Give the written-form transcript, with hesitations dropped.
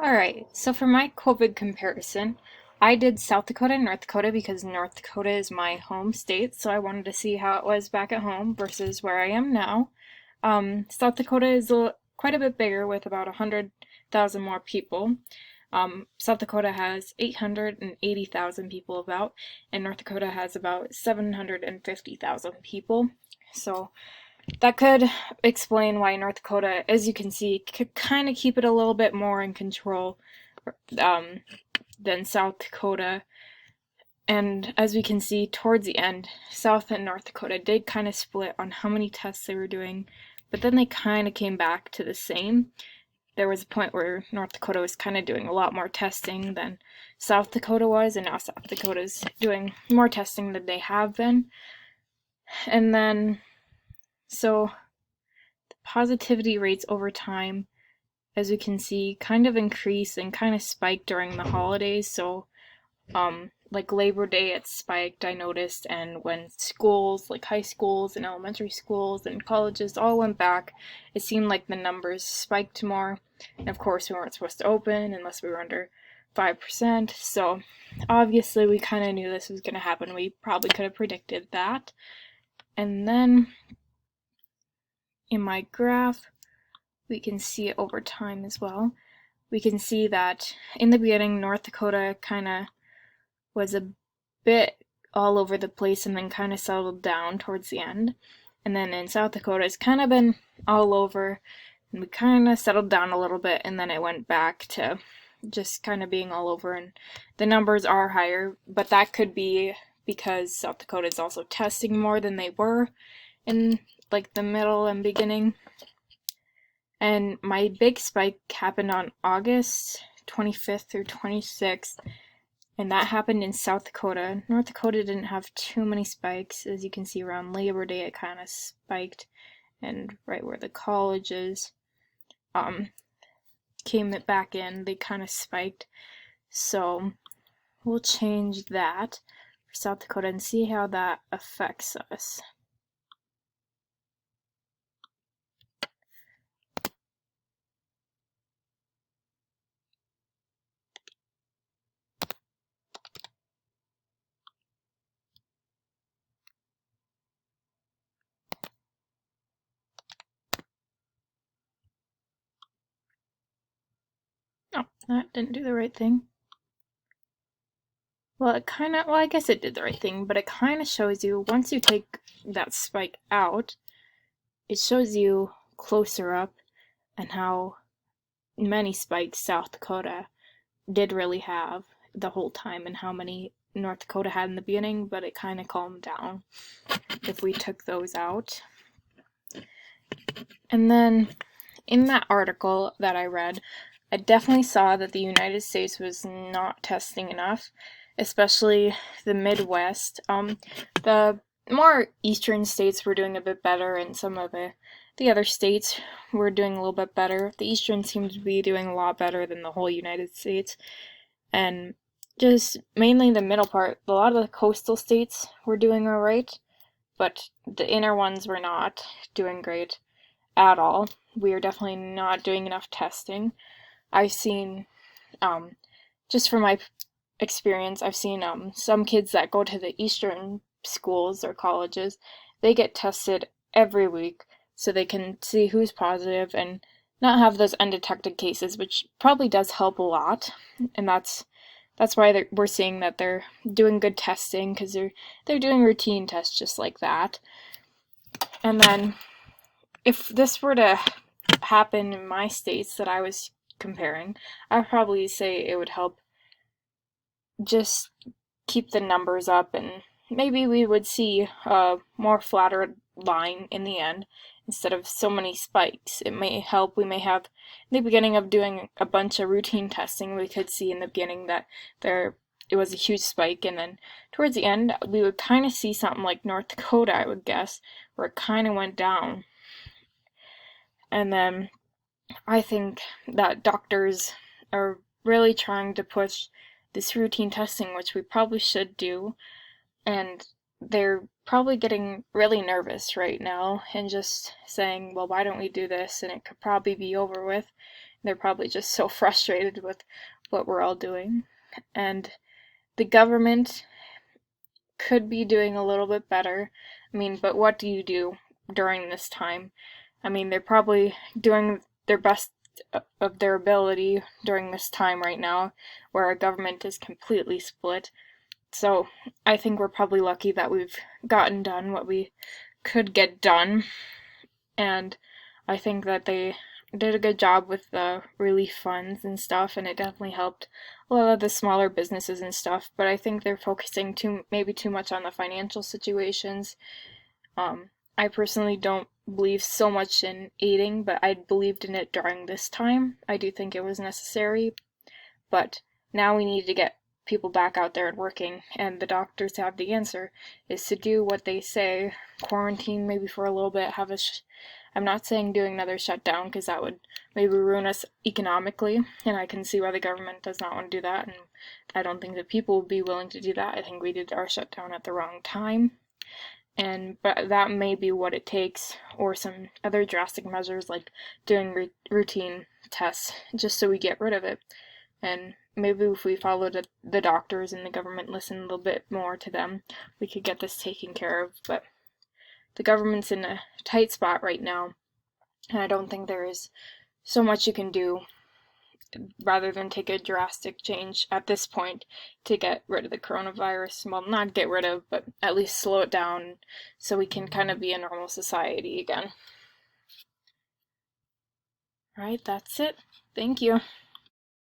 Alright, so for my COVID comparison, I did South Dakota and North Dakota because North Dakota is my home state, so I wanted to see how it was back at home versus where I am now. South Dakota is quite a bit bigger with about 100,000 more people. South Dakota has 880,000 people about, and North Dakota has about 750,000 people. So that could explain why North Dakota, as you can see, could kind of keep it a little bit more in control um, than South Dakota. And as we can see towards the end, South and North Dakota did kind of split on how many tests they were doing, but then they kind of came back to the same. There was a point where North Dakota was kind of doing a lot more testing than South Dakota was, and now South Dakota's doing more testing than they have been. And then, so the positivity rates over time, as we can see, kind of increased and kind of spiked during the holidays. So like Labor Day it spiked, I noticed, and when schools, like high schools and elementary schools and colleges all went back, it seemed like the numbers spiked more. And of course we weren't supposed to open unless we were under 5%, so obviously we kind of knew this was going to happen. We probably could have predicted that. And then in my graph we can see it over time as well. We can see that in the beginning North Dakota kind of was a bit all over the place and then kind of settled down towards the end. And then in South Dakota, it's kind of been all over, and we kind of settled down a little bit, and then it went back to just kind of being all over, and the numbers are higher, but that could be because South Dakota is also testing more than they were in like the middle and beginning. And my big spike happened on August 25th through 26th, and that happened in South Dakota. North Dakota didn't have too many spikes. As you can see around Labor Day it kind of spiked, and right where the colleges came back in, they kind of spiked. So we'll change that for South Dakota and see how that affects us. Oh, that didn't do the right thing. Well, I guess it did the right thing, but it kind of shows you, once you take that spike out, it shows you closer up and how many spikes South Dakota did really have the whole time and how many North Dakota had in the beginning, but it kind of calmed down if we took those out. And then in that article that I read, I definitely saw that the United States was not testing enough, especially the Midwest. The more eastern states were doing a bit better, and some of the other states were doing a little bit better. The eastern seemed to be doing a lot better than the whole United States, and just mainly the middle part. A lot of the coastal states were doing alright, but the inner ones were not doing great at all. We are definitely not doing enough testing. I've seen, just from my experience, I've seen some kids that go to the eastern schools or colleges, they get tested every week so they can see who's positive and not have those undetected cases, which probably does help a lot. And that's why we're seeing that they're doing good testing, because they're doing routine tests just like that. And then if this were to happen in my states that I was comparing, I'd probably say it would help just keep the numbers up, and maybe we would see a more flatter line in the end instead of so many spikes. It may help. We may have, in the beginning of doing a bunch of routine testing, we could see in the beginning that it was a huge spike, and then towards the end we would kind of see something like North Dakota, I would guess, where it kind of went down. And then I think that doctors are really trying to push this routine testing, which we probably should do, and they're probably getting really nervous right now and just saying, well, why don't we do this, and it could probably be over with they're probably just so frustrated with what we're all doing. And the government could be doing a little bit better. I mean, but what do you do during this time? I mean, they're probably doing their best of their ability during this time right now, where our government is completely split. So I think we're probably lucky that we've gotten done what we could get done, and I think that they did a good job with the relief funds and stuff, and it definitely helped a lot of the smaller businesses and stuff. But I think they're focusing maybe too much on the financial situations. I personally don't believe so much in aiding, but I believed in it during this time. I do think it was necessary, but now we need to get people back out there and working, and the doctors have the answer, is to do what they say, quarantine maybe for a little bit, I'm not saying doing another shutdown, because that would maybe ruin us economically, and I can see why the government does not want to do that, and I don't think that people would be willing to do that. I think we did our shutdown at the wrong time, but that may be what it takes, or some other drastic measures like doing routine tests, just so we get rid of it. And maybe if we followed the doctors and the government, listened a little bit more to them, we could get this taken care of. But the government's in a tight spot right now, and I don't think there is so much you can do rather than take a drastic change at this point to get rid of the coronavirus. Well, not get rid of, but at least slow it down so we can kind of be a normal society again. Alright, that's it. Thank you.